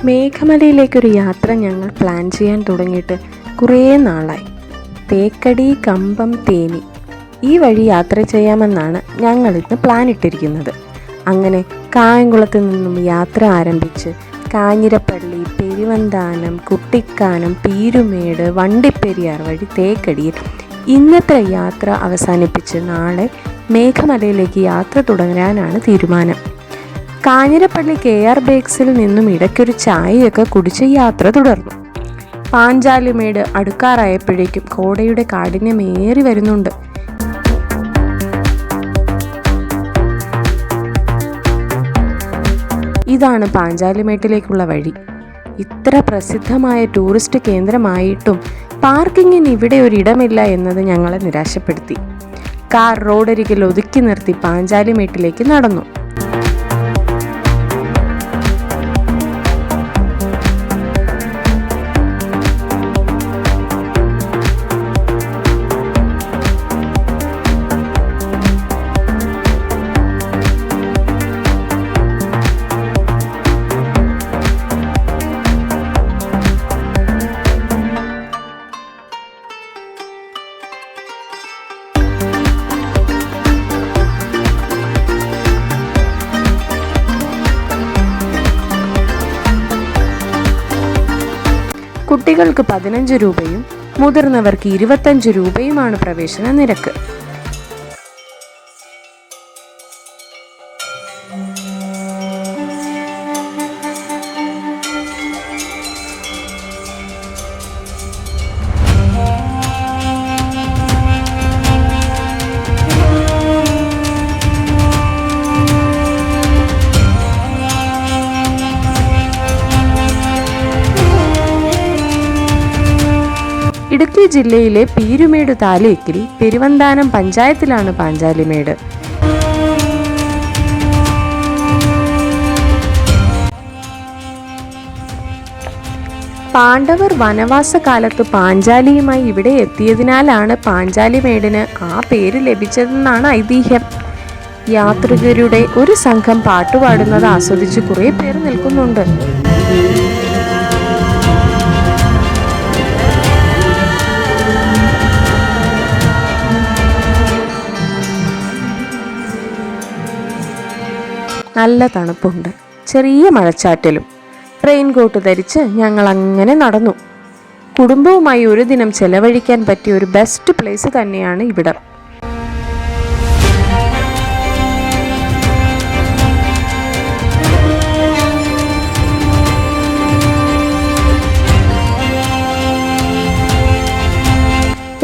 മേഘമലയിലേക്കൊരു യാത്ര ഞങ്ങൾ പ്ലാൻ ചെയ്യാൻ തുടങ്ങിയിട്ട് കുറേ നാളായി. തേക്കടി, കമ്പം, തേനി ഈ വഴി യാത്ര ചെയ്യാമെന്നാണ് ഞങ്ങളിന്ന് പ്ലാൻ ഇട്ടിരിക്കുന്നത്. അങ്ങനെ കായംകുളത്ത് നിന്നും യാത്ര ആരംഭിച്ച് കാഞ്ഞിരപ്പള്ളി, പെരുവന്താനം, കുട്ടിക്കാനം, പീരുമേട്, വണ്ടിപ്പെരിയാർ വഴി തേക്കടിയിൽ ഇന്നത്തെ യാത്ര അവസാനിപ്പിച്ച് നാളെ മേഘമലയിലേക്ക് യാത്ര തുടരാനാണ് തീരുമാനം. കാഞ്ഞിരപ്പള്ളി KR ബേക്സിൽ നിന്നും ഇടയ്ക്കൊരു ചായയൊക്കെ കുടിച്ച് യാത്ര തുടർന്നു. പാഞ്ചാലിമേട് അടുക്കാറായപ്പോഴേക്കും കോടയുടെ കാഠിന്യമേറി വരുന്നുണ്ട്. ഇതാണ് പാഞ്ചാലിമേട്ടിലേക്കുള്ള വഴി. ഇത്ര പ്രസിദ്ധമായ ടൂറിസ്റ്റ് കേന്ദ്രമായിട്ടും പാർക്കിങ്ങിന് ഇവിടെ ഒരിടമില്ല എന്നത് ഞങ്ങളെ നിരാശപ്പെടുത്തി. കാർ റോഡരികിൽ ഒതുക്കി നിർത്തി പാഞ്ചാലിമേട്ടിലേക്ക് നടന്നു. കുട്ടികൾക്ക് 15 രൂപയും മുതിർന്നവർക്ക് 25 രൂപയുമാണ് പ്രവേശന നിരക്ക്. ഇടുക്കി ജില്ലയിലെ പീരുമേട് താലൂക്കിൽ പെരുവന്താനം പഞ്ചായത്തിലാണ് പാഞ്ചാലിമേട്. പാണ്ഡവർ വനവാസകാലത്ത് പാഞ്ചാലിയുമായി ഇവിടെ എത്തിയതിനാലാണ് പാഞ്ചാലിമേടിന് ആ പേര് ലഭിച്ചതെന്നാണ് ഐതിഹ്യം. യാത്രികരുടെ ഒരു സംഘം പാട്ടുപാടുന്നത് ആസ്വദിച്ച് കുറേ പേർ നിൽക്കുന്നുണ്ട്. നല്ല തണുപ്പുണ്ട്, ചെറിയ മഴച്ചാറ്റലും. റെയിൻകോട്ട് ധരിച്ച് ഞങ്ങൾ അങ്ങനെ നടന്നു. കുടുംബവുമായി ഒരു ദിനം ചെലവഴിക്കാൻ പറ്റിയ ഒരു ബെസ്റ്റ് പ്ലേസ് തന്നെയാണ് ഇവിടം.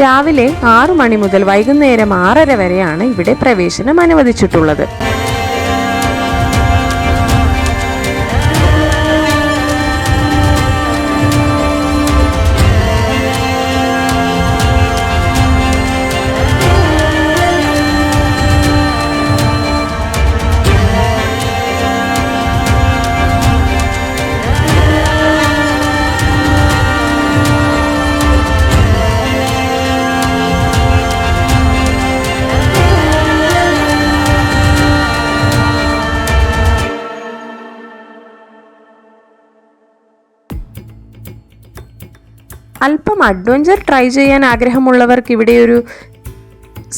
രാവിലെ 6 മണി മുതൽ വൈകുന്നേരം 6:30 വരെയാണ് ഇവിടെ പ്രവേശനം അനുവദിച്ചിട്ടുള്ളത്. അല്പം അഡ്വഞ്ചർ ട്രൈ ചെയ്യാൻ ആഗ്രഹമുള്ളവർക്ക് ഇവിടെ ഒരു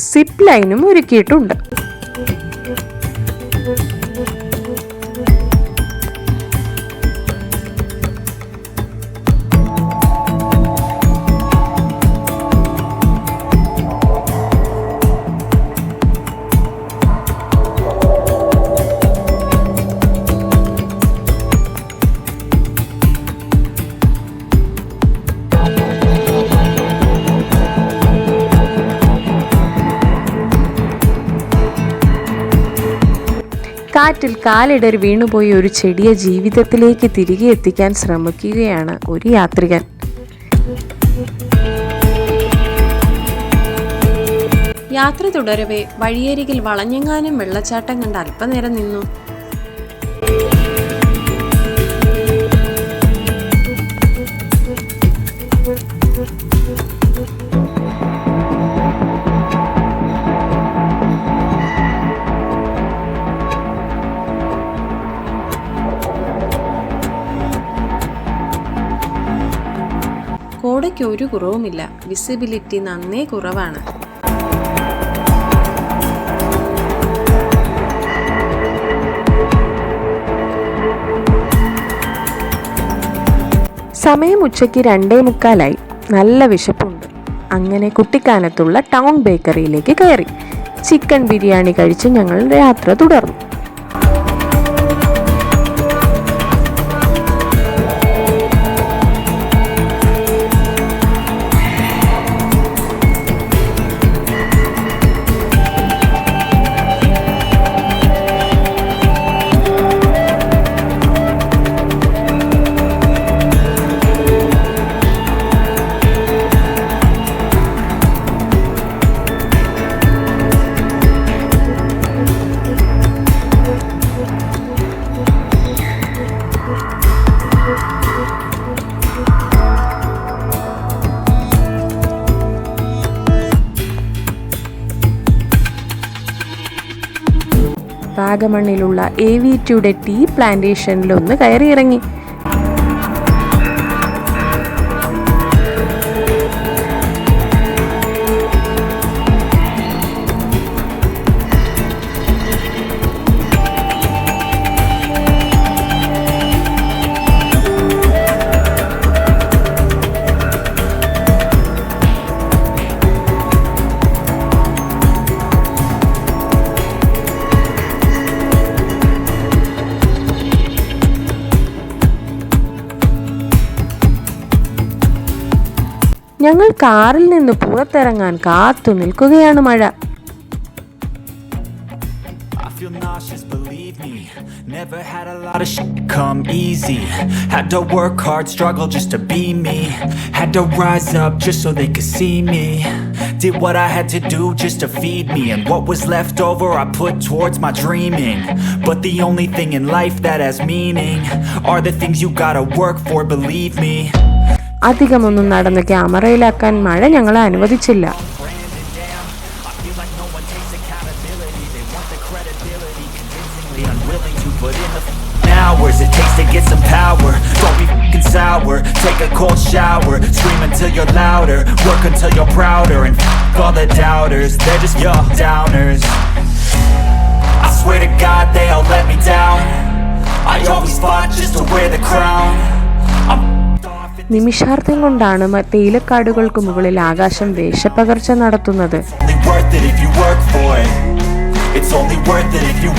സിപ്പ് ലൈനും ഒരുക്കിയിട്ടുണ്ട്. കാറ്റിൽ കാലിടറി വീണുപോയി ഒരു ചെടിയെ ജീവിതത്തിലേക്ക് തിരികെ എത്തിക്കാൻ ശ്രമിക്കുകയാണ് ഒരു യാത്രികൻ. യാത്ര തുടരവേ വഴിയരികിൽ വളഞ്ഞെങ്ങാനും വെള്ളച്ചാട്ടം കണ്ട് അല്പനേരം നിന്നു. കോടയ്ക്ക് ഒരു കുറവുമില്ല, വിസിബിലിറ്റി നന്നേ കുറവാണ്. സമയം ഉച്ചയ്ക്ക് 2:45. നല്ല വിശപ്പുണ്ട്. അങ്ങനെ കുട്ടിക്കാനത്തുള്ള ടൗൺ ബേക്കറിയിലേക്ക് കയറി ചിക്കൻ ബിരിയാണി കഴിച്ച് ഞങ്ങൾ യാത്ര തുടർന്നു. വാഗമണ്ണിലുള്ള AV2യുടെ ടീ പ്ലാന്റേഷനിലൊന്ന് കയറിയിറങ്ങി. ഞങ്ങൾ കാറിൽ നിന്ന് പുറത്തിറങ്ങാൻ കാത്തു നിൽക്കുകയാണ് മഴ. Never had a lot of shit come easy. Had to work hard, struggle just to be me. Had to rise up just so they could see me. Did what I had to do just to feed me. And what was left over I put towards my dreaming. But the only thing in life that has meaning are the things you gotta work for, believe me. അധികമൊന്നും നടന്ന് ക്യാമറയിലാക്കാൻ മഴ ഞങ്ങളെ അനുവദിച്ചില്ല. Hours it takes to get some power. Don't be f***ing sour. Take a cold shower. Scream until you're louder. Work until you're prouder. And f*** all the doubters. They're just downers. I swear to God they all let me down. I always fought just to wear the crown. നിമിഷാർത്ഥം കൊണ്ടാണ് തേയിലക്കാടുകൾക്ക് മുകളിൽ ആകാശം വേഷപ്പകർച്ച നടത്തുന്നത്. It's only worth it if you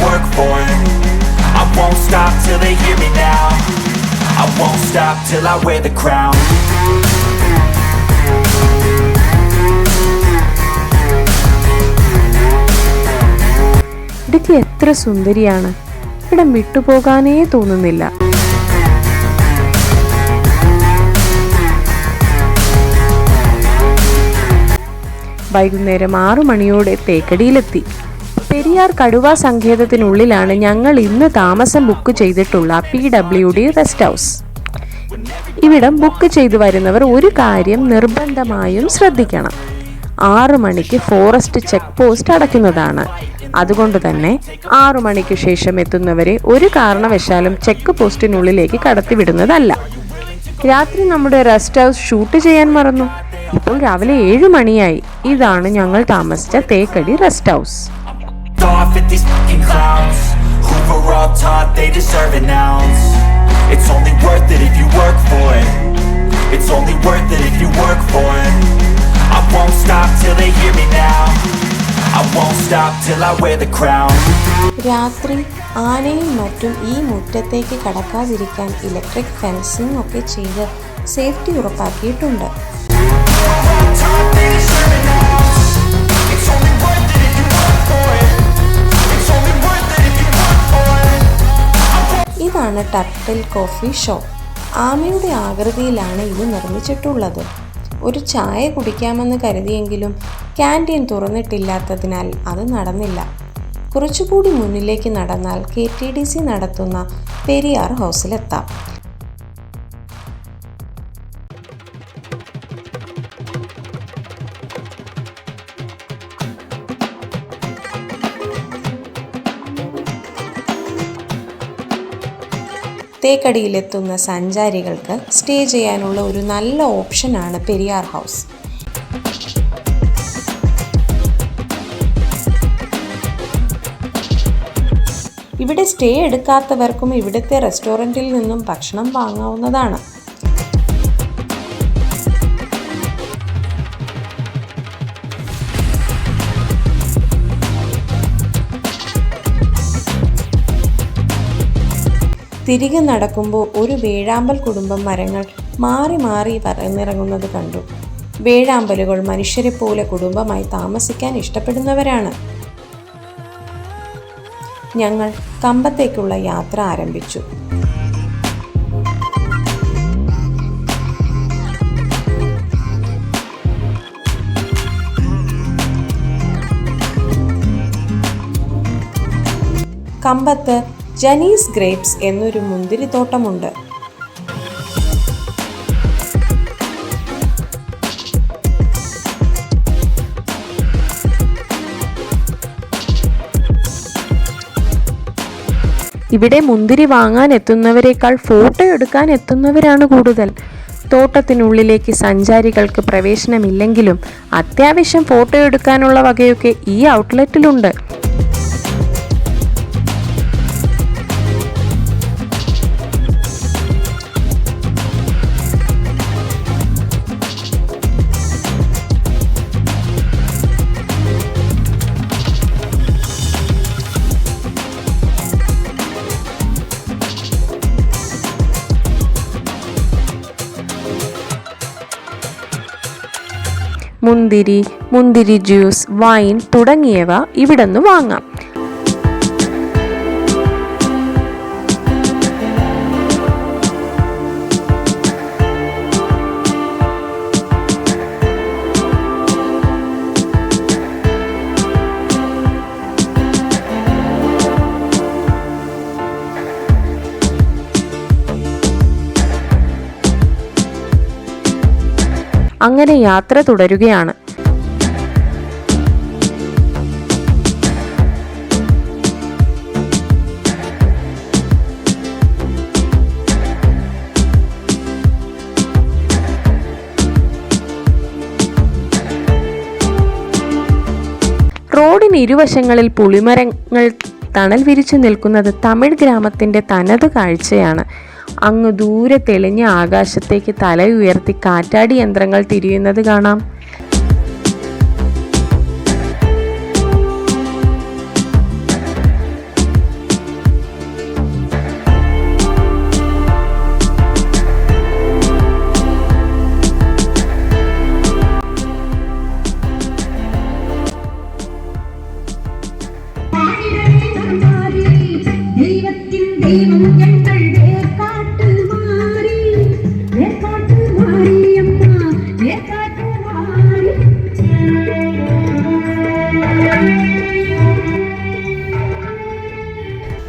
work for it. I won't stop till they hear me now. I won't stop till I wear the crown. Idukki എത്ര സുന്ദരിയാണ്. ഇവിടം വിട്ടുപോകാനേ തോന്നുന്നില്ല. വൈകുന്നേരം 6 മണിയോടെ തേക്കടിയിലെത്തി. പെരിയാർ കടുവ സങ്കേതത്തിനുള്ളിലാണ് ഞങ്ങൾ ഇന്ന് താമസം ബുക്ക് ചെയ്തിട്ടുള്ള PWD റെസ്റ്റ് ഹൗസ്. ഇവിടം ബുക്ക് ചെയ്തു വരുന്നവർ ഒരു കാര്യം നിർബന്ധമായും ശ്രദ്ധിക്കണം. 6 മണിക്ക് ഫോറസ്റ്റ് ചെക്ക് പോസ്റ്റ് അടയ്ക്കുന്നതാണ്. അതുകൊണ്ട് തന്നെ 6 മണിക്ക് ശേഷം എത്തുന്നവരെ ഒരു കാരണവശാലും ചെക്ക് പോസ്റ്റിനുള്ളിലേക്ക് കടത്തിവിടുന്നതല്ല. രാത്രി നമ്മുടെ റെസ്റ്റ് ഹൗസ് ഷൂട്ട് ചെയ്യാൻ മറന്നു. ഇപ്പോൾ രാവിലെ 7 മണിയായി. ഇതാണ് ഞങ്ങൾ താമസിച്ച Thekkady rest house. Off at these fucking clowns who were all taught they deserve an ounce. It's only worth it if you work for it. It's only worth it if you work for it. I won't stop till they hear me now. I won't stop till I wear the crown. രാത്രി ആനയും മറ്റും ഈ മുറ്റത്തേക്ക് കടക്കാതിരിക്കാൻ electric fencing ഒക്കെ ചെയ്ത് safety ഉറപ്പാക്കിയിട്ടുണ്ട്. ഇതാണ് turtle coffee shop. ആമയുടെ ആകൃതിയിലാണ് ഇത് നിർമ്മിച്ചിട്ടുള്ളത്. ഒരു ചായ കുടിക്കാമെന്ന് കരുതിയെങ്കിലും ക്യാൻറ്റീൻ തുറന്നിട്ടില്ലാത്തതിനാൽ അത് നടന്നില്ല. കുറച്ചുകൂടി മുന്നിലേക്ക് നടന്നാൽ KTDC നടത്തുന്ന പെരിയാർ ഹൗസിലെത്താം. തേക്കടിയിലെത്തുന്ന സഞ്ചാരികൾക്ക് സ്റ്റേ ചെയ്യാനുള്ള ഒരു നല്ല ഓപ്ഷനാണ് പെരിയാർ ഹൗസ്. ഇവിടെ സ്റ്റേ എടുക്കാത്തവർക്കും ഇവിടുത്തെ റെസ്റ്റോറൻറ്റിൽ നിന്നും ഭക്ഷണം വാങ്ങാവുന്നതാണ്. തിരികെ നടക്കുമ്പോൾ ഒരു വേഴാമ്പൽ കുടുംബം മരങ്ങൾ മാറി മാറി പറന്നിറങ്ങുന്നത് കണ്ടു. വേഴാമ്പലുകൾ മനുഷ്യരെ പോലെ കുടുംബമായി താമസിക്കാൻ ഇഷ്ടപ്പെടുന്നവരാണ്. ഞങ്ങൾ കമ്പത്തേക്കുള്ള യാത്ര ആരംഭിച്ചു. കമ്പത്ത് ജനീസ് ഗ്രേപ്സ് എന്നൊരു മുന്തിരിത്തോട്ടമുണ്ട്. ഇവിടെ മുന്തിരി വാങ്ങാൻ എത്തുന്നവരെക്കാൾ ഫോട്ടോ എടുക്കാൻ എത്തുന്നവരാണ് കൂടുതൽ. തോട്ടത്തിനുള്ളിലേക്ക് സഞ്ചാരികൾക്ക് പ്രവേശനമില്ലെങ്കിലും അത്യാവശ്യം ഫോട്ടോ എടുക്കാനുള്ള വകയൊക്കെ ഈ ഔട്ട്ലെറ്റിലുണ്ട്. മുന്തിരി ജ്യൂസ്, വൈൻ തുടങ്ങിയവ ഇവിടുന്ന് വാങ്ങാം. അങ്ങനെ യാത്ര തുടരുകയാണ്. റോഡിന് ഇരുവശങ്ങളിൽ പുളിമരങ്ങൾ തണൽ വിരിച്ചു നിൽക്കുന്നത് തമിഴ് ഗ്രാമത്തിൻ്റെ തനത് കാഴ്ചയാണ്. അങ്ങ് ദൂരെ തെളിഞ്ഞ ആകാശത്തേക്ക് തലയുയർത്തി കാറ്റാടി യന്ത്രങ്ങൾ തിരിയുന്നത് കാണാം.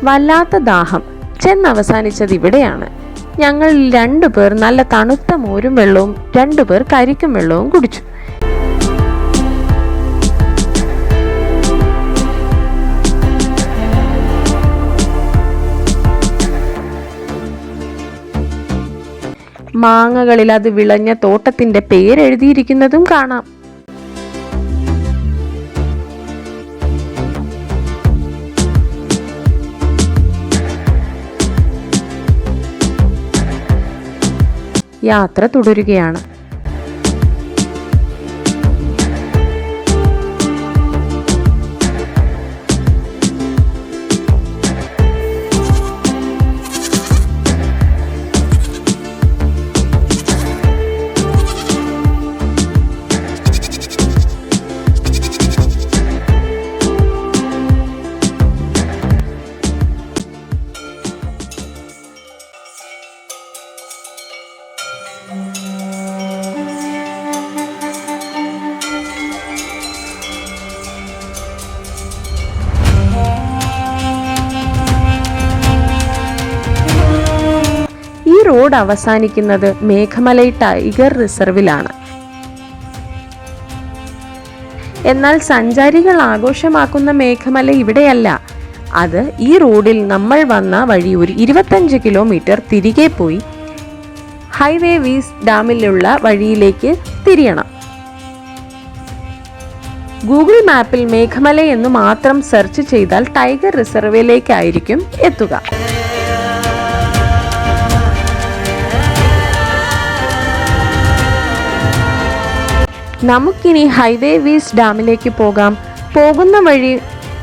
വല്ലാത്ത ദാഹം ചെന്നവസാനിച്ചത് ഇവിടെയാണ്. ഞങ്ങൾ 2 പേർ നല്ല തണുത്ത മോരും വെള്ളവും 2 പേർ കരിക്കും വെള്ളവും കുടിച്ചു. മാങ്ങകളിൽ അത് വിളഞ്ഞ തോട്ടത്തിന്റെ പേരെഴുതിയിരിക്കുന്നതും കാണാം. യാത്ര തുടരുകയാണ്. റോഡ് അവസാനിക്കുന്നത് മേഘമലൈ ടൈഗർ റിസർവിലാണ്. എന്നാൽ സഞ്ചാരികൾ ആഘോഷമാക്കുന്ന മേഘമല ഇവിടെയല്ല. അത് ഈ റോഡിൽ നമ്മൾ വന്ന വഴി ഒരു 25 കിലോമീറ്റർ തിരികെ പോയി ഹൈവേ വീസ് ഡാമിലുള്ള വഴിയിലേക്ക് തിരിയണം. ഗൂഗിൾ മാപ്പിൽ മേഘമല എന്ന് മാത്രം സെർച്ച് ചെയ്താൽ ടൈഗർ റിസർവിലേക്കായിരിക്കും എത്തുക. നമുക്കിനി ഹൈവേ വീസ് ഡാമിലേക്ക് പോകാം. പോകുന്ന വഴി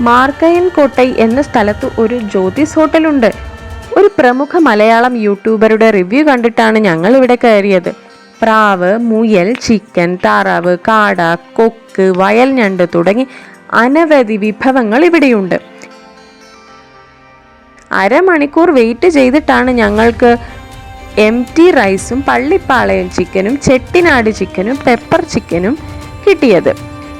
മാർക്കയൻ കോട്ടൈ എന്ന സ്ഥലത്ത് ഒരു ജ്യോതിസ് ഹോട്ടലുണ്ട്. ഒരു പ്രമുഖ മലയാളം യൂട്യൂബറുടെ റിവ്യൂ കണ്ടിട്ടാണ് ഞങ്ങൾ ഇവിടെ കയറിയത്. പ്രാവ്, മുയൽ, ചിക്കൻ, താറാവ്, കാട, കൊക്ക്, വയൽ ഞണ്ട് തുടങ്ങി അനവധി വിഭവങ്ങൾ ഇവിടെയുണ്ട്. അരമണിക്കൂർ വെയിറ്റ് ചെയ്തിട്ടാണ് ഞങ്ങൾക്ക് എംറ്റി റൈസും പള്ളിപ്പാളയം ചിക്കനും ചെട്ടിനാട് ചിക്കനും പെപ്പർ ചിക്കനും കിട്ടിയത്.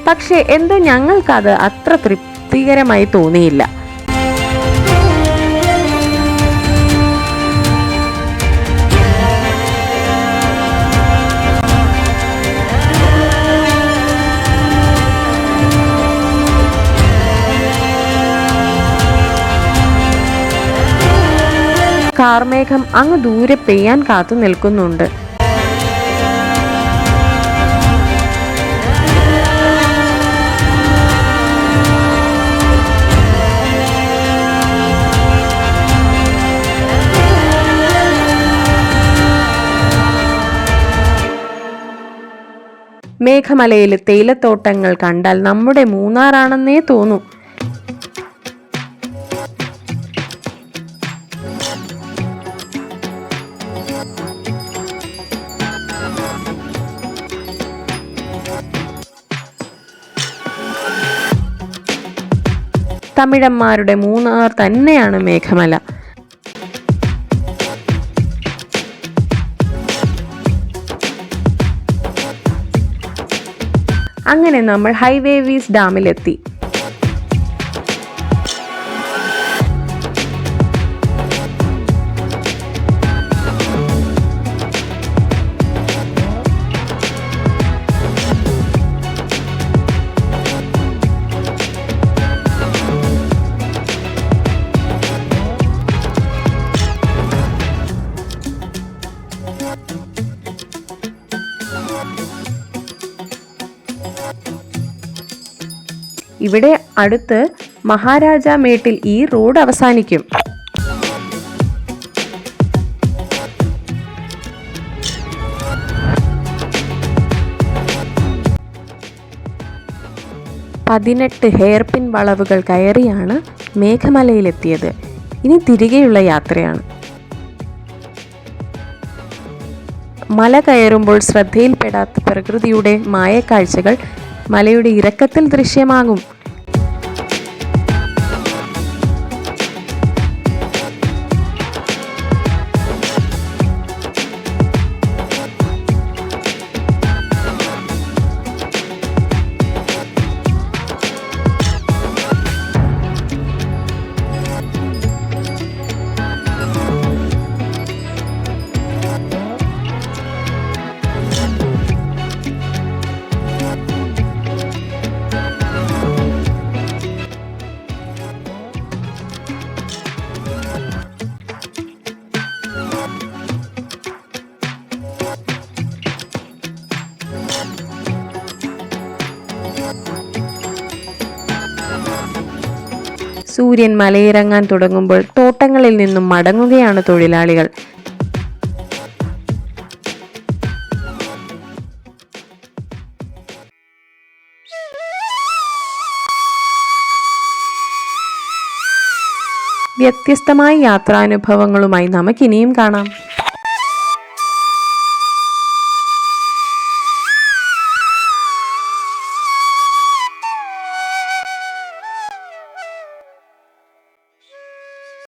പക്ഷേ എന്തോ ഞങ്ങൾക്കത് അത്ര തൃപ്തികരമായി തോന്നിയില്ല. കാർമേഘം അങ്ങ് ദൂരെ പെയ്യാൻ കാത്തു നിൽക്കുന്നുണ്ട്. മേഘമലയിലെ തേയിലത്തോട്ടങ്ങൾ കണ്ടാൽ നമ്മുടെ മൂന്നാറാണെന്നേ തോന്നൂ. തമിഴന്മാരുടെ മൂന്നാർ തന്നെയാണ് മേഘമല. അങ്ങനെ നമ്മൾ ഹൈവേ വീസ് ഡാമിലെത്തി. ഇവിടെ അടുത്ത് മഹാരാജ മേട്ടിൽ ഈ റോഡ് അവസാനിക്കും. പതിനെട്ട് ഹെയർപിൻ വളവുകൾ കയറിയാണ് മേഘമലയിലെത്തിയത്. ഇനി തിരികെയുള്ള യാത്രയാണ്. മല കയറുമ്പോൾ ശ്രദ്ധയിൽപ്പെടാത്ത പ്രകൃതിയുടെ മായക്കാഴ്ചകൾ മലയുടെ ഇറക്കത്തിൽ ദൃശ്യമാകും. സൂര്യൻ മലയിറങ്ങാൻ തുടങ്ങുമ്പോൾ തോട്ടങ്ങളിൽ നിന്നും മടങ്ങുകയാണ് തൊഴിലാളികൾ. വ്യത്യസ്തമായ യാത്രാനുഭവങ്ങളുമായി നമുക്കിനിയും കാണാം.